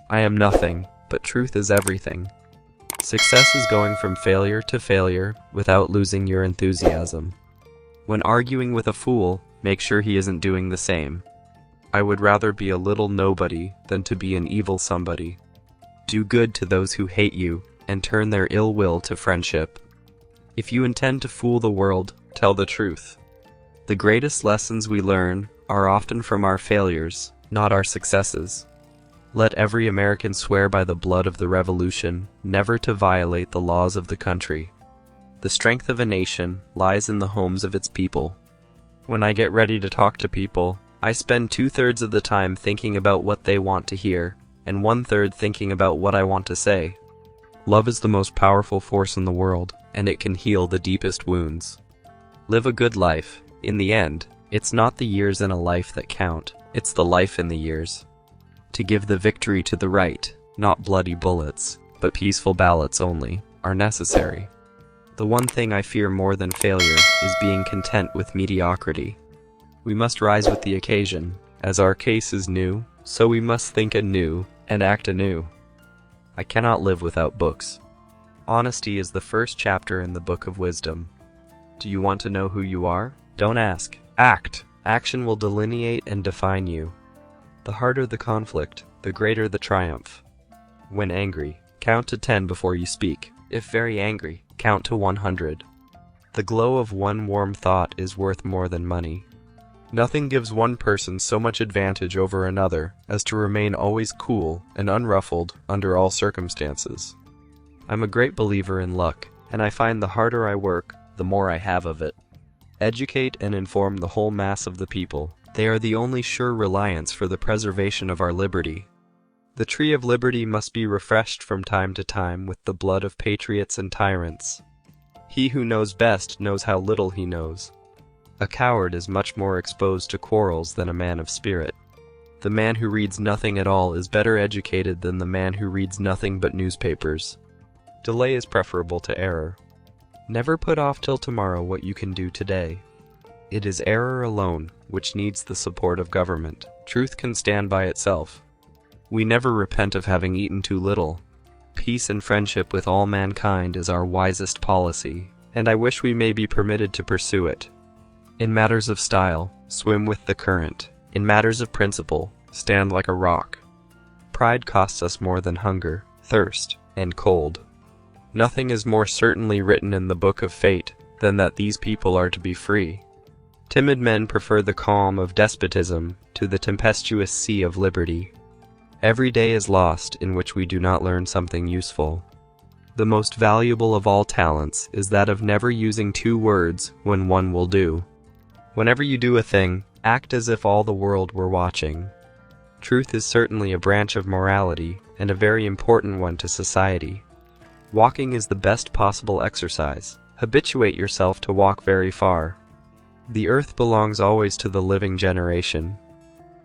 I am nothing, but truth is everything. Success is going from failure to failure without losing your enthusiasm. When arguing with a fool, make sure he isn't doing the same. I would rather be a little nobody than to be an evil somebody. Do good to those who hate you, and turn their ill will to friendship. If you intend to fool the world, tell the truth. The greatest lessons we learn are often from our failures, not our successes. Let every American swear by the blood of the Revolution never to violate the laws of the country. The strength of a nation lies in the homes of its people. When I get ready to talk to people, I spend 2/3 of the time thinking about what they want to hear, and 1/3 thinking about what I want to say. Love is the most powerful force in the world, and it can heal the deepest wounds. Live a good life. In the end, it's not the years in a life that count, it's the life in the years. To give the victory to the right, not bloody bullets, but peaceful ballots only, are necessary. The one thing I fear more than failure is being content with mediocrity. We must rise with the occasion. As our case is new, so we must think anew and act anew. I cannot live without books. Honesty is the first chapter in the Book of Wisdom. Do you want to know who you are? Don't ask. Act. Action will delineate and define you. The harder the conflict, the greater the triumph. When angry, count to 10 before you speak. If very angry, count to 100. The glow of one warm thought is worth more than money. Nothing gives one person so much advantage over another as to remain always cool and unruffled under all circumstances. I'm a great believer in luck, and I find the harder I work, the more I have of it. Educate and inform the whole mass of the people. They are the only sure reliance for the preservation of our liberty. The tree of liberty must be refreshed from time to time with the blood of patriots and tyrants. He who knows best knows how little he knows. A coward is much more exposed to quarrels than a man of spirit. The man who reads nothing at all is better educated than the man who reads nothing but newspapers. Delay is preferable to error. Never put off till tomorrow what you can do today. It is error alone which needs the support of government. Truth can stand by itself. We never repent of having eaten too little. Peace and friendship with all mankind is our wisest policy, and I wish we may be permitted to pursue it. In matters of style, swim with the current. In matters of principle, stand like a rock. Pride costs us more than hunger, thirst, and cold. Nothing is more certainly written in the book of fate than that these people are to be free. Timid men prefer the calm of despotism to the tempestuous sea of liberty. Every day is lost in which we do not learn something useful. The most valuable of all talents is that of never using two words when one will do. Whenever you do a thing, act as if all the world were watching. Truth is certainly a branch of morality, and a very important one to society. Walking is the best possible exercise. Habituate yourself to walk very far. The earth belongs always to the living generation.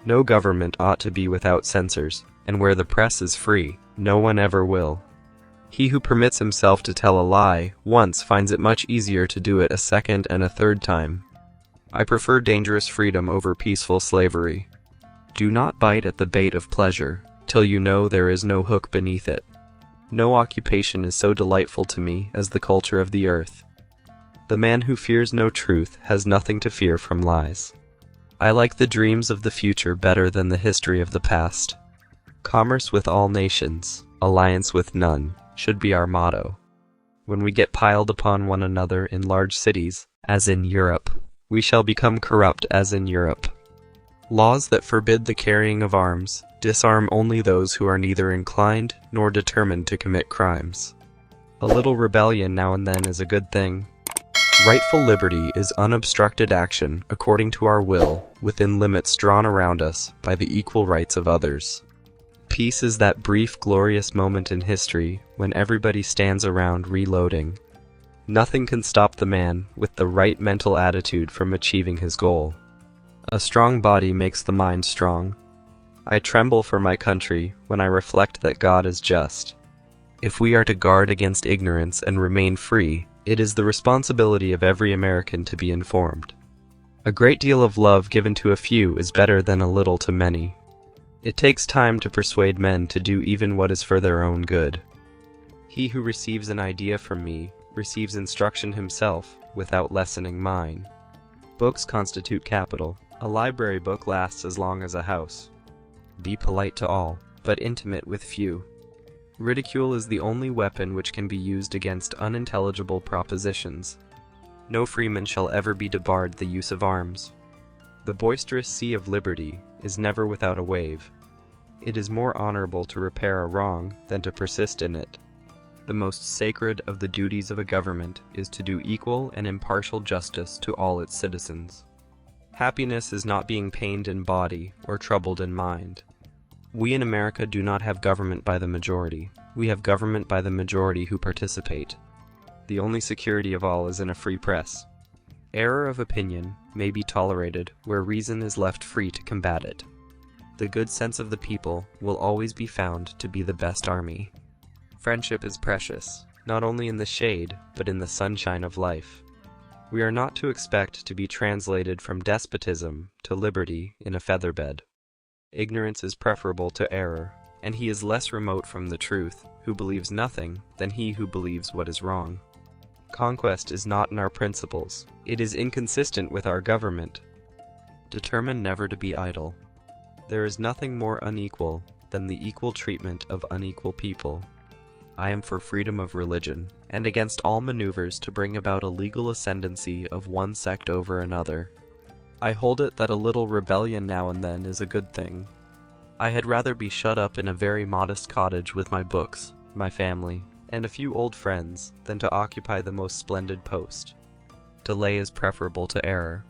No government ought to be without censors, and where the press is free, no one ever will. He who permits himself to tell a lie once finds it much easier to do it a second and a third time. I prefer dangerous freedom over peaceful slavery. Do not bite at the bait of pleasure till you know there is no hook beneath it. No occupation is so delightful to me as the culture of the earth. The man who fears no truth has nothing to fear from lies. I like the dreams of the future better than the history of the past. Commerce with all nations, alliance with none, should be our motto. When we get piled upon one another in large cities, as in Europe, we shall become corrupt as in Europe. Laws that forbid the carrying of arms disarm only those who are neither inclined nor determined to commit crimes. A little rebellion now and then is a good thing. Rightful liberty is unobstructed action according to our will, within limits drawn around us by the equal rights of others. Peace is that brief, glorious moment in history when everybody stands around reloading. Nothing can stop the man with the right mental attitude from achieving his goal. A strong body makes the mind strong. I tremble for my country when I reflect that God is just. If we are to guard against ignorance and remain free, it is the responsibility of every American to be informed. A great deal of love given to a few is better than a little to many. It takes time to persuade men to do even what is for their own good. He who receives an idea from me receives instruction himself without lessening mine. Books constitute capital. A library book lasts as long as a house. Be polite to all, but intimate with few. Ridicule is the only weapon which can be used against unintelligible propositions. No freeman shall ever be debarred the use of arms. The boisterous sea of liberty is never without a wave. It is more honorable to repair a wrong than to persist in it. The most sacred of the duties of a government is to do equal and impartial justice to all its citizens. Happiness is not being pained in body or troubled in mind. We in America do not have government by the majority. We have government by the majority who participate. The only security of all is in a free press. Error of opinion may be tolerated where reason is left free to combat it. The good sense of the people will always be found to be the best army. Friendship is precious, not only in the shade, but in the sunshine of life. We are not to expect to be translated from despotism to liberty in a featherbed. Ignorance is preferable to error, and he is less remote from the truth who believes nothing than he who believes what is wrong. Conquest is not in our principles. It is inconsistent with our government. Determine never to be idle. There is nothing more unequal than the equal treatment of unequal people. I am for freedom of religion, and against all maneuvers to bring about a legal ascendancy of one sect over another. I hold it that a little rebellion now and then is a good thing. I had rather be shut up in a very modest cottage with my books, my family, and a few old friends than to occupy the most splendid post. Delay is preferable to error.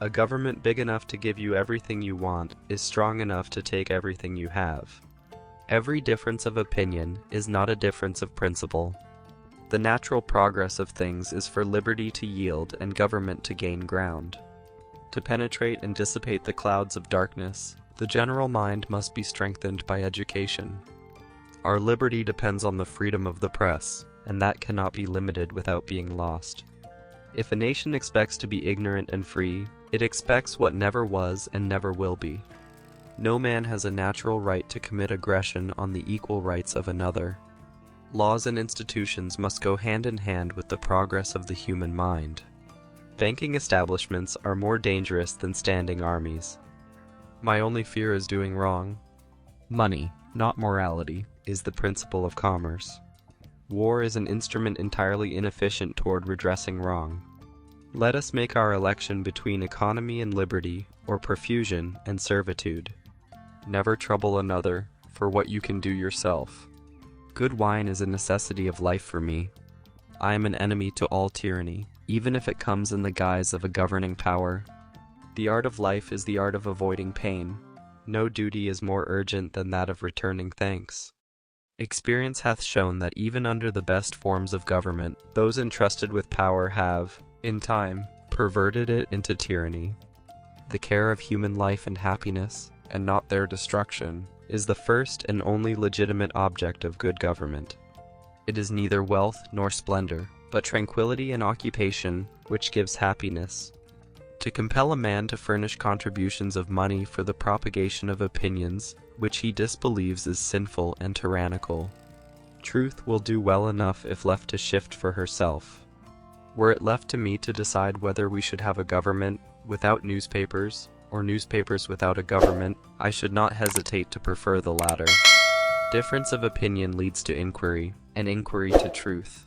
A government big enough to give you everything you want is strong enough to take everything you have. Every difference of opinion is not a difference of principle. The natural progress of things is for liberty to yield and government to gain ground. To penetrate and dissipate the clouds of darkness, the general mind must be strengthened by education. Our liberty depends on the freedom of the press, and that cannot be limited without being lost. If a nation expects to be ignorant and free, it expects what never was and never will be. No man has a natural right to commit aggression on the equal rights of another. Laws and institutions must go hand in hand with the progress of the human mind. Banking establishments are more dangerous than standing armies. My only fear is doing wrong. Money, not morality, is the principle of commerce. War is an instrument entirely inefficient toward redressing wrong. Let us make our election between economy and liberty, or profusion and servitude. Never trouble another for what you can do yourself. Good wine is a necessity of life for me. I am an enemy to all tyranny, even if it comes in the guise of a governing power. The art of life is the art of avoiding pain. No duty is more urgent than that of returning thanks. Experience hath shown that even under the best forms of government, those entrusted with power have, in time, perverted it into tyranny. The care of human life and happiness, and not their destruction, is the first and only legitimate object of good government. It is neither wealth nor splendor, but tranquility and occupation which gives happiness. To compel a man to furnish contributions of money for the propagation of opinions which he disbelieves is sinful and tyrannical. Truth will do well enough if left to shift for herself. Were it left to me to decide whether we should have a government without newspapers, or newspapers without a government, I should not hesitate to prefer the latter. Difference of opinion leads to inquiry, and inquiry to truth.